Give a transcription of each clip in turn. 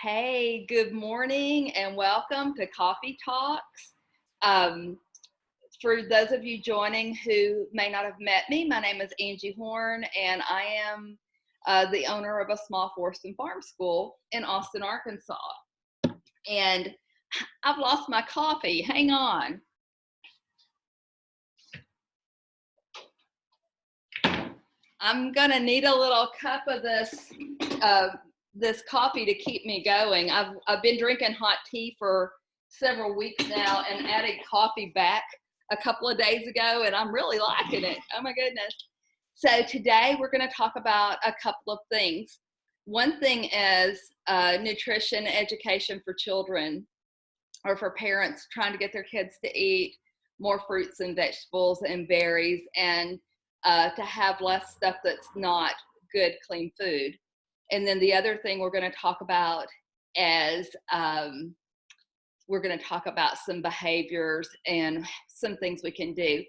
Hey, good morning and welcome to Coffee Talks. Um, for those of you joining who may not have met me, my name is Angie Horn and I am the owner of a small forest and farm school in Austin, Arkansas. And I've lost my coffee. Hang on. I'm gonna need a little cup of this coffee to keep me going. I've been drinking hot tea for several weeks now and added coffee back a couple of days ago, and I'm really liking it. Oh my goodness. So today we're going to talk about a couple of things. One thing is nutrition education for children or for parents trying to get their kids to eat more fruits and vegetables and berries and to have less stuff that's not good, clean food. And then the other thing we're going to talk about is we're going to talk about some behaviors and some things we can do.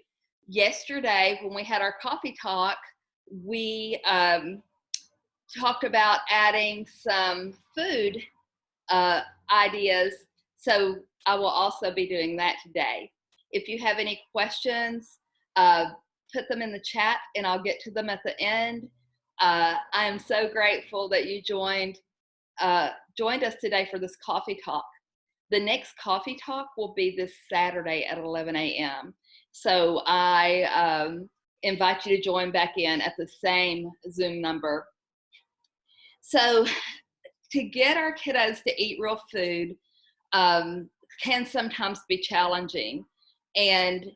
Yesterday, when we had our coffee talk, we talked about adding some food ideas. So I will also be doing that today. If you have any questions, put them in the chat and I'll get to them at the end. I am so grateful that you joined us today for this coffee talk. The next coffee talk will be this Saturday at 11 a.m. So I invite you to join back in at the same Zoom number. So to get our kiddos to eat real food can sometimes be challenging. And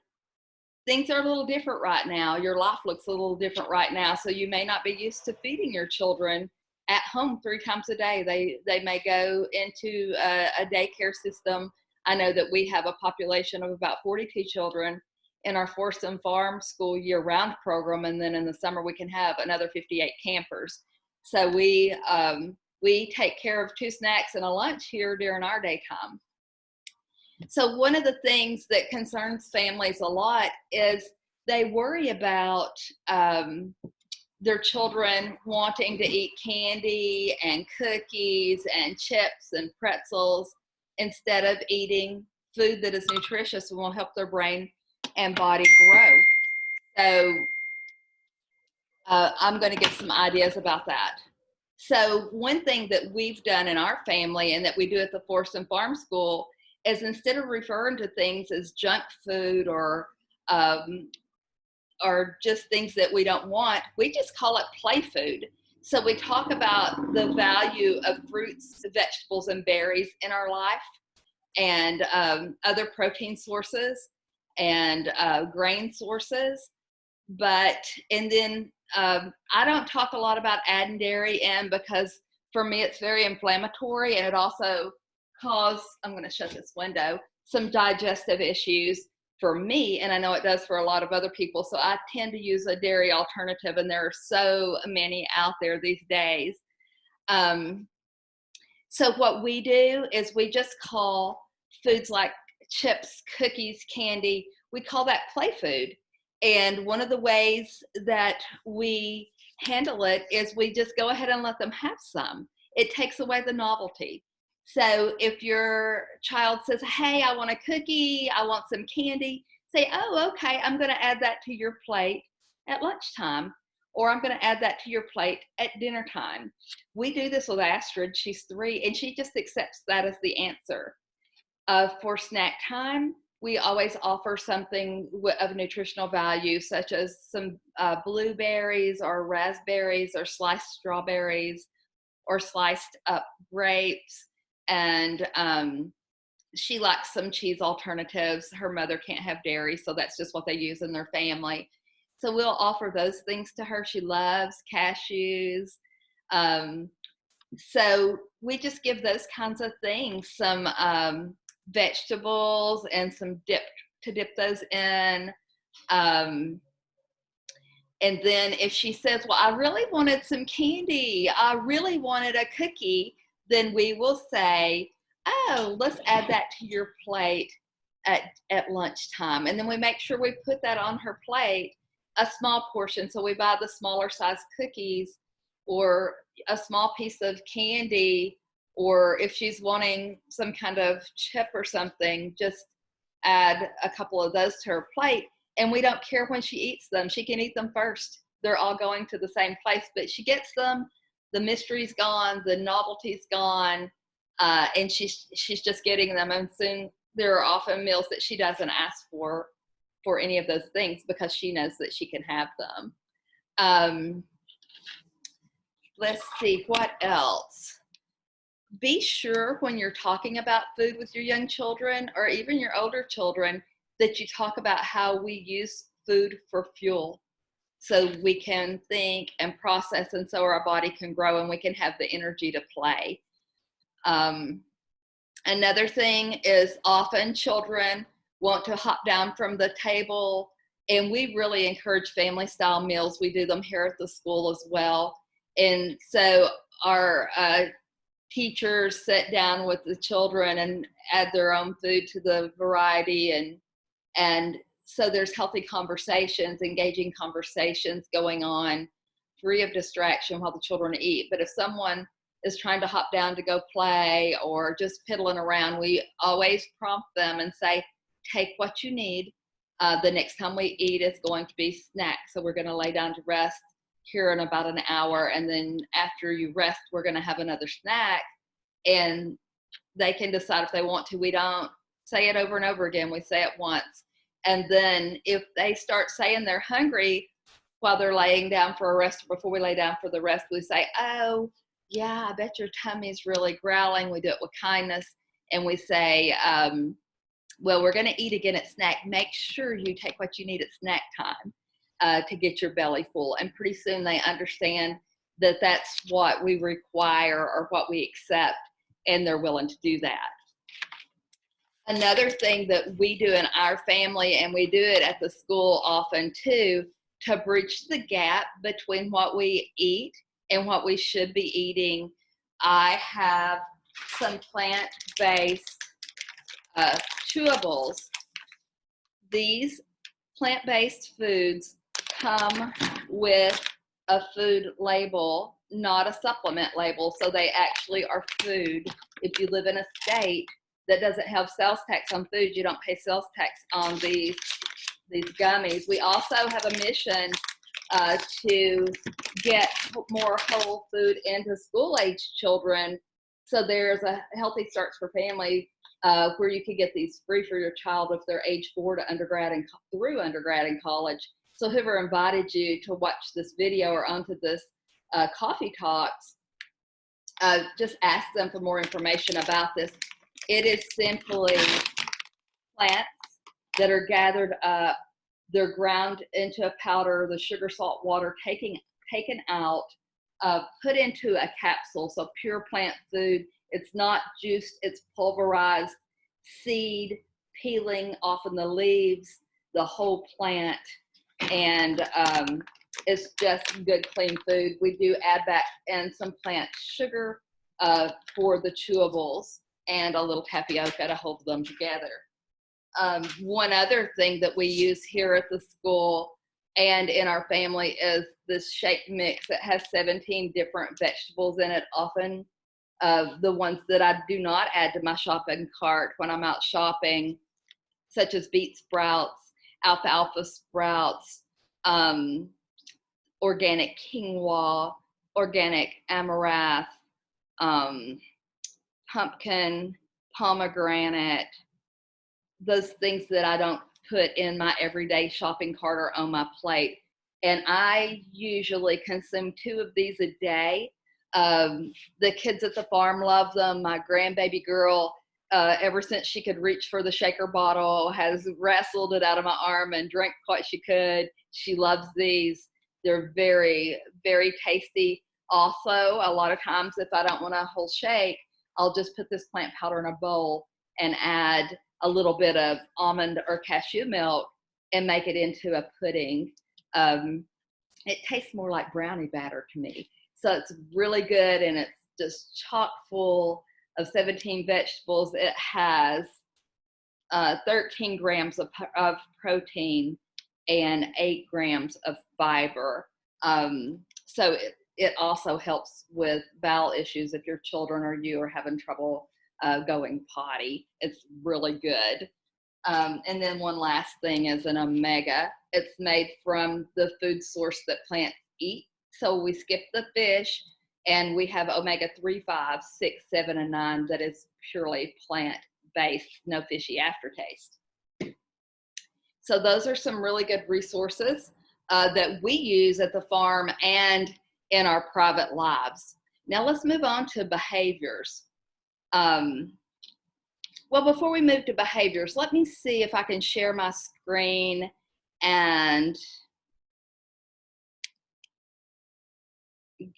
things are a little different right now. Your life looks a little different right now. So you may not be used to feeding your children at home 3 times a day. They may go into a daycare system. I know that we have a population of about 42 children in our Forest and Farm School year-round program. And then in the summer, we can have another 58 campers. So we take care of 2 snacks and a lunch here during our daytime. So one of the things that concerns families a lot is they worry about their children wanting to eat candy and cookies and chips and pretzels instead of eating food that is nutritious and will help their brain and body grow. So I'm going to give some ideas about that. So one thing that we've done in our family and that we do at the Forest and Farm School is instead of referring to things as junk food or just things that we don't want, we just call it play food. So we talk about the value of fruits, vegetables, and berries in our life and other protein sources and grain sources. And then I don't talk a lot about adding dairy in because for me it's very inflammatory and it also cause, I'm going to shut this window, some digestive issues for me, and I know it does for a lot of other people. So I tend to use a dairy alternative, and there are so many out there these days. So what we do is we just call foods like chips, cookies, candy, we call that play food. And one of the ways that we handle it is we just go ahead and let them have some. It takes away the novelty. So if your child says, hey, I want a cookie, I want some candy, say, oh, okay, I'm going to add that to your plate at lunchtime, or I'm going to add that to your plate at dinner time. We do this with Astrid. She's 3, and she just accepts that as the answer. For snack time, we always offer something of nutritional value, such as some blueberries or raspberries or sliced strawberries or sliced up grapes. And she likes some cheese alternatives. Her mother can't have dairy, so that's just what they use in their family. So we'll offer those things to her. She loves cashews. So we just give those kinds of things, some vegetables and some dip to dip those in. And then if she says, well, I really wanted some candy, I really wanted a cookie, then we will say, oh, let's add that to your plate at lunchtime. And then we make sure we put that on her plate, a small portion. So we buy the smaller size cookies or a small piece of candy Or if she's wanting some kind of chip or something, just add a couple of those to her plate. And we don't care when she eats them. She can eat them first. They're all going to the same place, but she gets them. The mystery's gone, the novelty's gone, and she's just getting them. And soon there are often meals that she doesn't ask for any of those things because she knows that she can have them. Let's see, what else? Be sure when you're talking about food with your young children or even your older children that you talk about how we use food for fuel so we can think and process, and so our body can grow and we can have the energy to play. Another thing is often children want to hop down from the table, and we really encourage family style meals. We do them here at the school as well. And so our teachers sit down with the children and add their own food to the variety, and so there's healthy conversations, engaging conversations going on, free of distraction while the children eat. But if someone is trying to hop down to go play or just piddling around, we always prompt them and say, take what you need. The next time we eat is going to be snacks. So we're going to lay down to rest here in about an hour. And then after you rest, we're going to have another snack. And they can decide if they want to. We don't say it over and over again. We say it once. And then if they start saying they're hungry while they're laying down for a rest, or before we lay down for the rest, we say, oh, yeah, I bet your tummy's really growling. We do it with kindness. And we say, well, we're going to eat again at snack. Make sure you take what you need at snack time to get your belly full. And pretty soon they understand that that's what we require or what we accept, and they're willing to do that. Another thing that we do in our family, and we do it at the school often too, to bridge the gap between what we eat and what we should be eating, I have some plant-based chewables. These plant-based foods come with a food label, not a supplement label, so they actually are food. If you live in a state that doesn't have sales tax on food, you don't pay sales tax on these gummies. We also have a mission to get more whole food into school-age children. So there's a Healthy Starts for Family where you can get these free for your child if they're age 4 to undergrad and through undergrad and college. So whoever invited you to watch this video or onto this coffee talks, just ask them for more information about this. It is simply plants that are gathered up. They're ground into a powder, the sugar, salt, water taken out, put into a capsule. So pure plant food. It's not juiced, it's pulverized, seed, peeling off in the leaves, the whole plant. And it's just good, clean food. We do add back in some plant sugar for the chewables and a little tapioca to hold them together. One other thing that we use here at the school and in our family is this shake mix that has 17 different vegetables in it. Often the ones that I do not add to my shopping cart when I'm out shopping, such as beet sprouts, alfalfa sprouts, organic quinoa, organic amaranth, pumpkin, pomegranate, those things that I don't put in my everyday shopping cart or on my plate. And I usually consume 2 of these a day. The kids at the farm love them. My grandbaby girl, ever since she could reach for the shaker bottle, has wrestled it out of my arm and drank what she could. She loves these. They're very, very tasty. Also, a lot of times if I don't want a whole shake, I'll just put this plant powder in a bowl and add a little bit of almond or cashew milk and make it into a pudding. It tastes more like brownie batter to me. So it's really good, and it's just chock full of 17 vegetables. It has 13 grams of protein and 8 grams of fiber. So it also helps with bowel issues if your children or you are having trouble going potty. It's really good. And then one last thing is an omega. It's made from the food source that plants eat. So we skip the fish and we have omega-3, 5, 6, 7, and 9 that is purely plant-based, no fishy aftertaste. So those are some really good resources that we use at the farm and in our private lives. Now let's move on to behaviors. Well, before we move to behaviors, let me see if I can share my screen and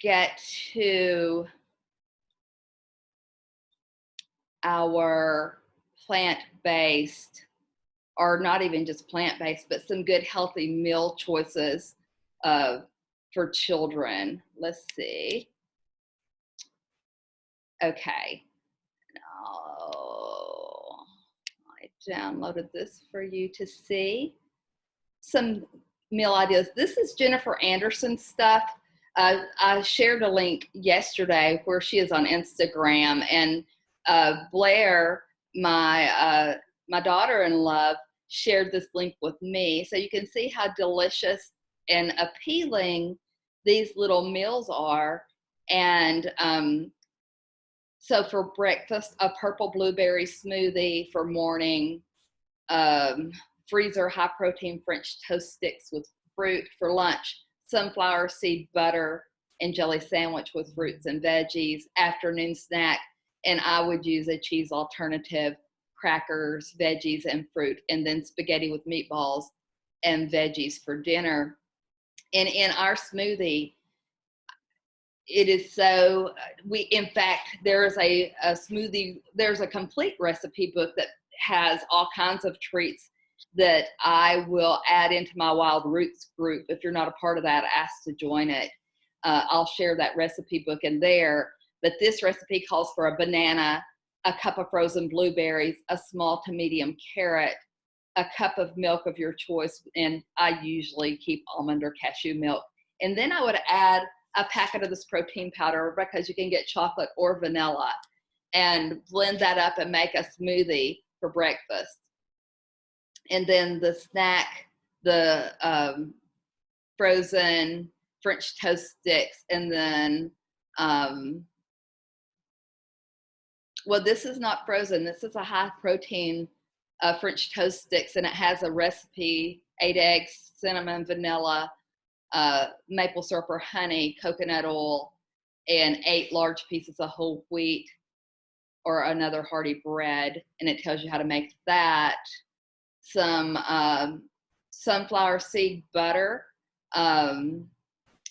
get to our plant-based, or not even just plant-based, but some good healthy meal choices for children. Let's see. Okay. Now, I downloaded this for you to see. Some meal ideas. This is Jennifer Anderson's stuff. I shared a link yesterday where she is on Instagram, and Blair, my daughter-in-law, shared this link with me. So you can see how delicious and appealing these little meals are. And so for breakfast, a purple blueberry smoothie. For morning, freezer high protein French toast sticks with fruit. For lunch, sunflower seed butter and jelly sandwich with fruits and veggies. Afternoon snack, and I would use a cheese alternative, crackers, veggies, and fruit. And then spaghetti with meatballs and veggies for dinner. And in our smoothie, it is so, in fact, there's a smoothie, there's a complete recipe book that has all kinds of treats that I will add into my Wild Roots group. If you're not a part of that, ask to join it. I'll share that recipe book in there. But this recipe calls for a banana, a cup of frozen blueberries, a small to medium carrot, a cup of milk of your choice, and I usually keep almond or cashew milk. And then I would add a packet of this protein powder, because you can get chocolate or vanilla, and blend that up and make a smoothie for breakfast. And then the snack, the frozen French toast sticks, and then, well, this is not frozen. This is a high protein French toast sticks, and it has a recipe: 8 eggs, cinnamon, vanilla, maple syrup or honey, coconut oil, and 8 large pieces of whole wheat or another hearty bread. And it tells you how to make that. Some sunflower seed butter,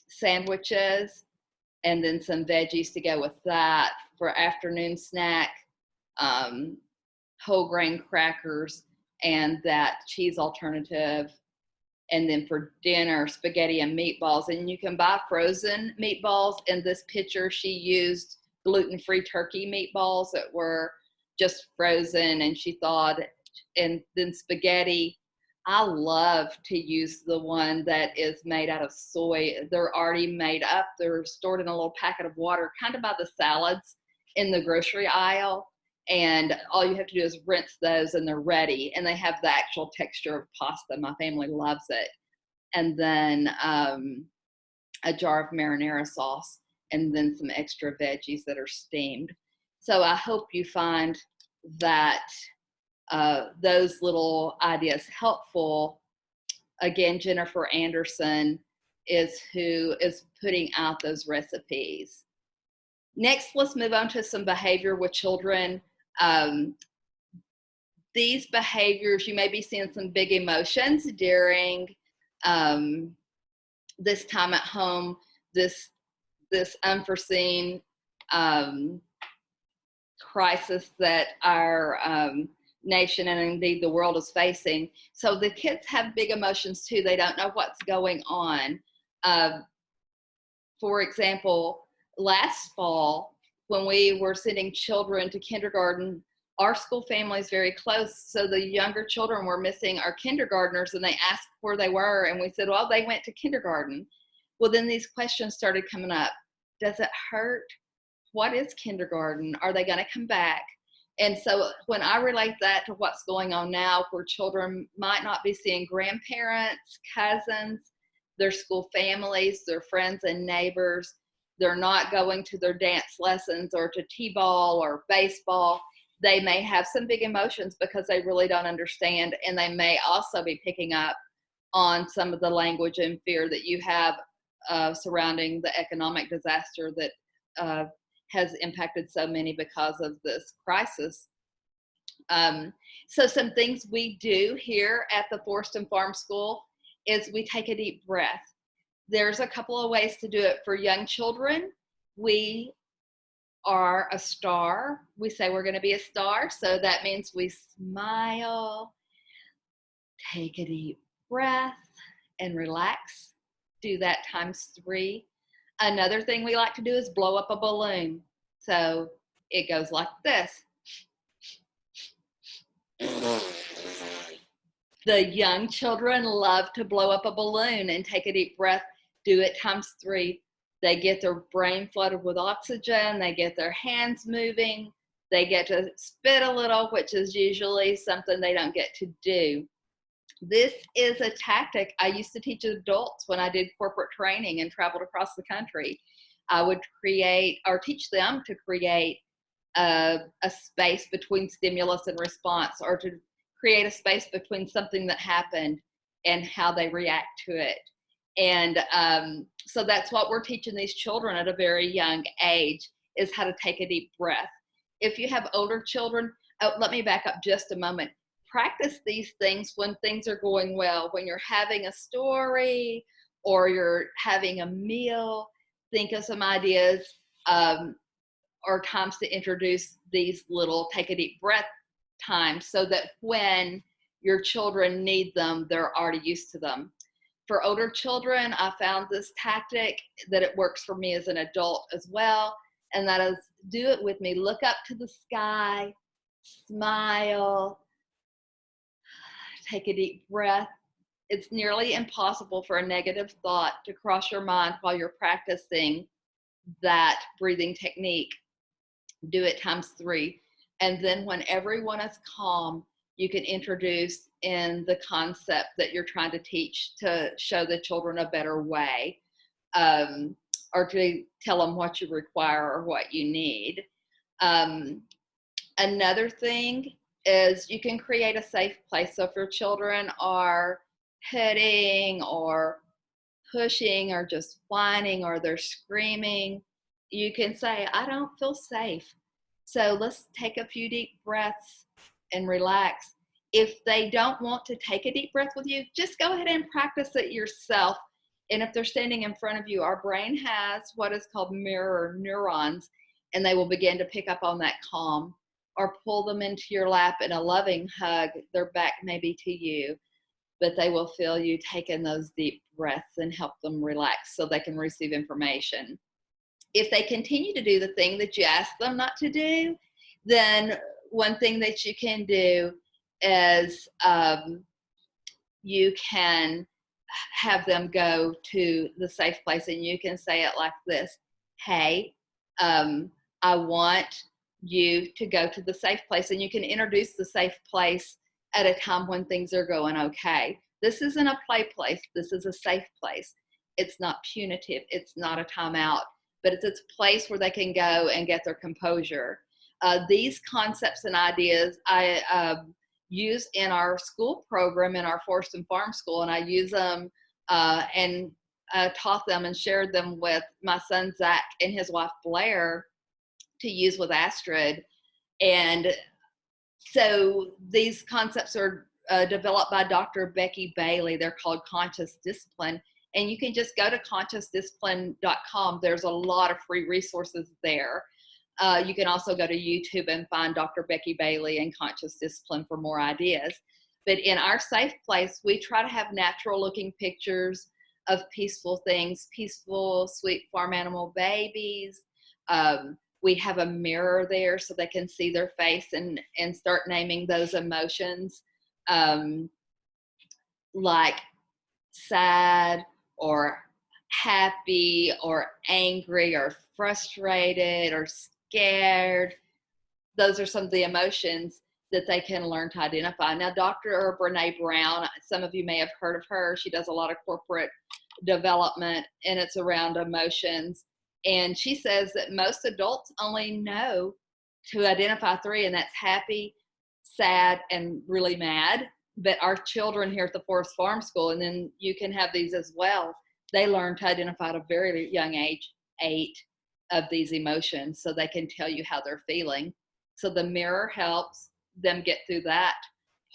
sandwiches, and then some veggies to go with that. For afternoon snack, whole grain crackers and that cheese alternative. And then for dinner, spaghetti and meatballs. And you can buy frozen meatballs. In this picture, she used gluten-free turkey meatballs that were just frozen, and she thawed. And then spaghetti, I love to use the one that is made out of soy. They're already made up. They're stored in a little packet of water, kind of by the salads in the grocery aisle. And all you have to do is rinse those, and they're ready. And they have the actual texture of pasta. My family loves it. And then a jar of marinara sauce, and then some extra veggies that are steamed. So I hope you find that those little ideas helpful. Again, Jennifer Anderson is who is putting out those recipes. Next, let's move on to some behavior with children. These behaviors, you may be seeing some big emotions during this time at home, this unforeseen crisis that our nation and indeed the world is facing. So the kids have big emotions too. They don't know what's going on. For example, last fall, when we were sending children to kindergarten, our school family is very close. So the younger children were missing our kindergartners, and they asked where they were. And we said, well, they went to kindergarten. Well, then these questions started coming up. Does it hurt? What is kindergarten? Are they going to come back? And so when I relate that to what's going on now, where children might not be seeing grandparents, cousins, their school families, their friends and neighbors, they're not going to their dance lessons or to t-ball or baseball, they may have some big emotions because they really don't understand, and they may also be picking up on some of the language and fear that you have surrounding the economic disaster that has impacted so many because of this crisis. So some things we do here at the Forest and Farm School is we take a deep breath. There's a couple of ways to do it for young children. We are a star. We say we're going to be a star. So that means we smile, take a deep breath, and relax. Do that ×3. Another thing we like to do is blow up a balloon. So it goes like this. The young children love to blow up a balloon and take a deep breath. Do it ×3. They get their brain flooded with oxygen. They get their hands moving. They get to spit a little, which is usually something they don't get to do. This is a tactic I used to teach adults when I did corporate training and traveled across the country. I would create or teach them to create a space between stimulus and response, or to create a space between something that happened and how they react to it. And so that's what we're teaching these children at a very young age, is how to take a deep breath. If you have older children, let me back up just a moment. Practice these things when things are going well, when you're having a story or you're having a meal. Think of some ideas or times to introduce these little take a deep breath times, so that when your children need them, they're already used to them. For older children, I found this tactic that it works for me as an adult as well, and that is, do it with me. Look up to the sky, smile, take a deep breath. It's nearly impossible for a negative thought to cross your mind while you're practicing that breathing technique. Do it ×3. And then when everyone is calm, you can introduce in the concept that you're trying to teach to show the children a better way, or to tell them what you require or what you need. Another thing is you can create a safe place. So if your children are hitting or pushing or just whining or they're screaming, you can say, I don't feel safe. So let's take a few deep breaths and relax. If they don't want to take a deep breath with you, just go ahead and practice it yourself. And if they're standing in front of you, our brain has what is called mirror neurons, and they will begin to pick up on that calm. Or pull them into your lap in a loving hug. Their back may be to you, but they will feel you taking those deep breaths and help them relax so they can receive information. If they continue to do the thing that you asked them not to do, then one thing that you can do is you can have them go to the safe place, and you can say it like this. Hey, I want you to go to the safe place, and you can introduce the safe place at a time when things are going okay. This isn't a play place. This is a safe place. It's not punitive. It's not a timeout, but it's a place where they can go and get their composure. These concepts and ideas I use in our school program, in our Forest and Farm School, and I use them and taught them and shared them with my son Zach and his wife Blair to use with Astrid. And so these concepts are developed by Dr. Becky Bailey. They're called Conscious Discipline. And you can just go to consciousdiscipline.com. There's a lot of free resources there. You can also go to YouTube and find Dr. Becky Bailey and Conscious Discipline for more ideas. But in our safe place, we try to have natural looking pictures of peaceful things, peaceful, sweet farm animal babies. We have a mirror there so they can see their face and start naming those emotions, like sad or happy or angry or frustrated or scared. Those are some of the emotions that they can learn to identify. Now, Dr. Brene Brown, some of you may have heard of her. She does a lot of corporate development, and it's around emotions. And she says that most adults only know to identify three, and that's happy, sad, and really mad. But our children here at the Forest Farm School, and then you can have these as well, they learn to identify at a very young age, 8, of these emotions, so they can tell you how they're feeling. So the mirror helps them get through that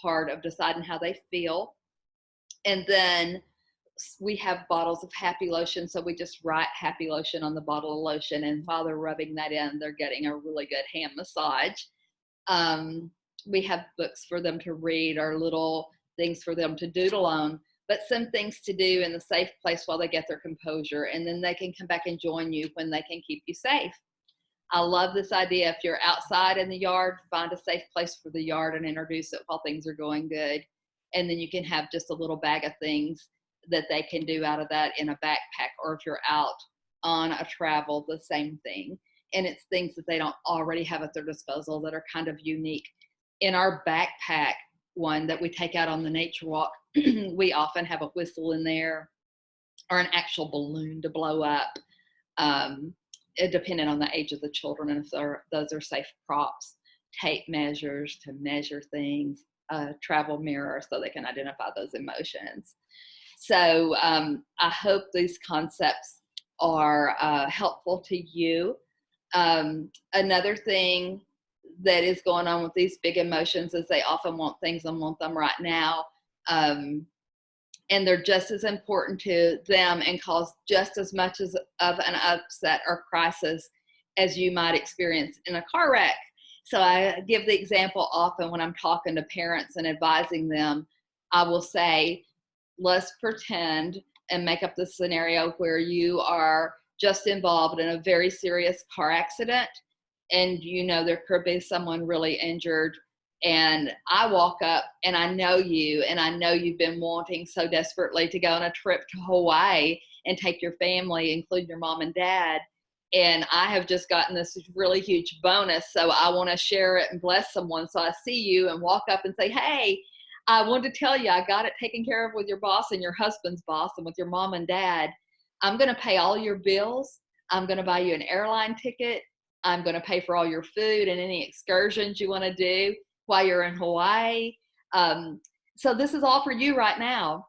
part of deciding how they feel. And then we have bottles of happy lotion, so we just write happy lotion on the bottle of lotion, and while they're rubbing that in, they're getting a really good hand massage. We have books for them to read, or little things for them to doodle on, but some things to do in the safe place while they get their composure, and then they can come back and join you when they can keep you safe. I love this idea. If you're outside in the yard, find a safe place for the yard and introduce it while things are going good. And then you can have just a little bag of things that they can do out of that in a backpack, or if you're out on a travel, the same thing. And it's things that they don't already have at their disposal that are kind of unique. In our backpack one that we take out on the nature walk, we often have a whistle in there, or an actual balloon to blow up, depending on the age of the children, and if those are safe props. Tape measures to measure things, a travel mirror so they can identify those emotions. So I hope these concepts are helpful to you. Another thing that is going on with these big emotions is they often want things and want them right now. And they're just as important to them and cause just as much of an upset or crisis as you might experience in a car wreck. So I give the example often when I'm talking to parents and advising them. I will say, let's pretend and make up the scenario where you are just involved in a very serious car accident, and you know there could be someone really injured, and I walk up and I know you, and I know you've been wanting so desperately to go on a trip to Hawaii and take your family, including your mom and dad, and I have just gotten this really huge bonus, so I want to share it and bless someone. So I see you and walk up and say, hey, I wanted to tell you I got it taken care of with your boss and your husband's boss and with your mom and dad. I'm going to pay all your bills. I'm going to buy you an airline ticket. I'm going to pay for all your food and any excursions you want to do while you're in Hawaii. So this is all for you right now.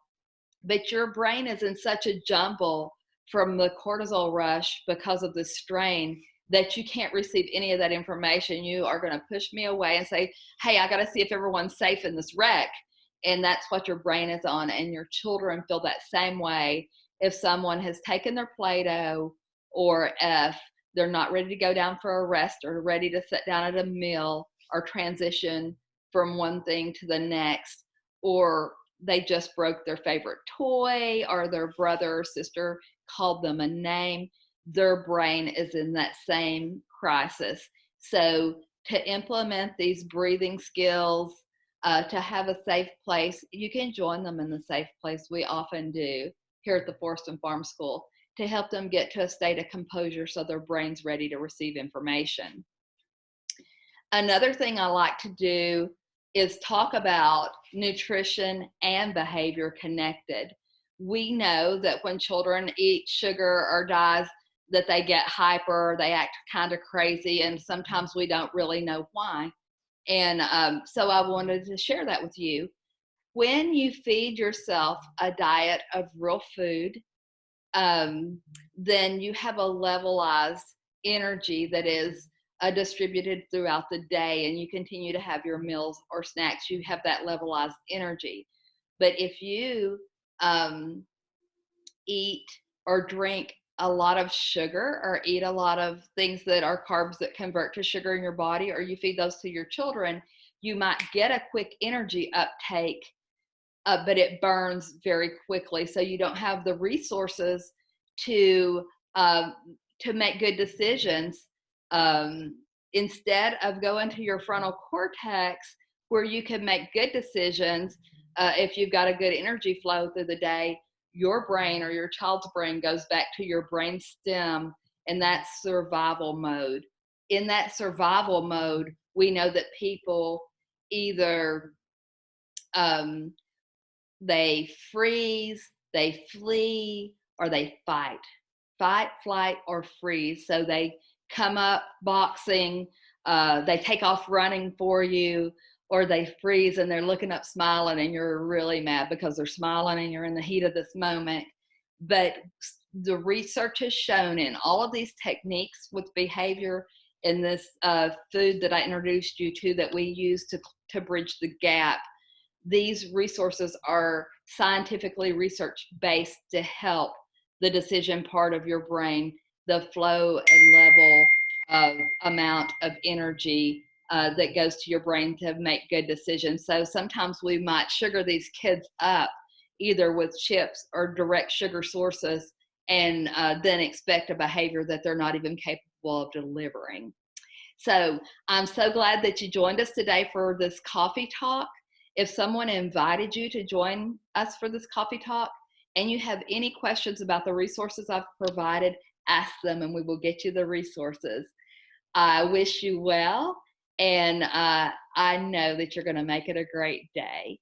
But your brain is in such a jumble from the cortisol rush because of the strain that you can't receive any of that information. You are going to push me away and say, hey, I got to see if everyone's safe in this wreck. And that's what your brain is on. And your children feel that same way if someone has taken their Play-Doh, or if they're not ready to go down for a rest or ready to sit down at a meal or transition from one thing to the next, or they just broke their favorite toy, or their brother or sister called them a name. Their brain is in that same crisis. So to implement these breathing skills, to have a safe place, you can join them in the safe place. We often do here at the Forest and Farm School, to help them get to a state of composure so their brain's ready to receive information. Another thing I like to do is talk about nutrition and behavior connected. We know that when children eat sugar or dyes, that they get hyper, they act kind of crazy, and sometimes we don't really know why. And so I wanted to share that with you. When you feed yourself a diet of real food, then you have a levelized energy that is distributed throughout the day, and you continue to have your meals or snacks. You have that levelized energy. But if you eat or drink a lot of sugar, or eat a lot of things that are carbs that convert to sugar in your body, or you feed those to your children, you might get a quick energy uptake, but it burns very quickly. So you don't have the resources to make good decisions. Instead of going to your frontal cortex, where you can make good decisions if you've got a good energy flow through the day, your brain or your child's brain goes back to your brain stem, and that's survival mode. In that survival mode, we know that people either um, they freeze, they flee, or they fight. Fight, flight, or freeze. So they come up boxing, they take off running for you, or they freeze and they're looking up smiling and you're really mad because they're smiling and you're in the heat of this moment. But the research has shown in all of these techniques with behavior in this food that I introduced you to that we use to bridge the gap, these resources are scientifically research based to help the decision part of your brain, the flow and level of amount of energy that goes to your brain to make good decisions. So sometimes we might sugar these kids up either with chips or direct sugar sources and then expect a behavior that they're not even capable of delivering. So I'm so glad that you joined us today for this coffee talk. If someone invited you to join us for this coffee talk and you have any questions about the resources I've provided, ask them and we will get you the resources. I wish you well, and I know that you're going to make it a great day.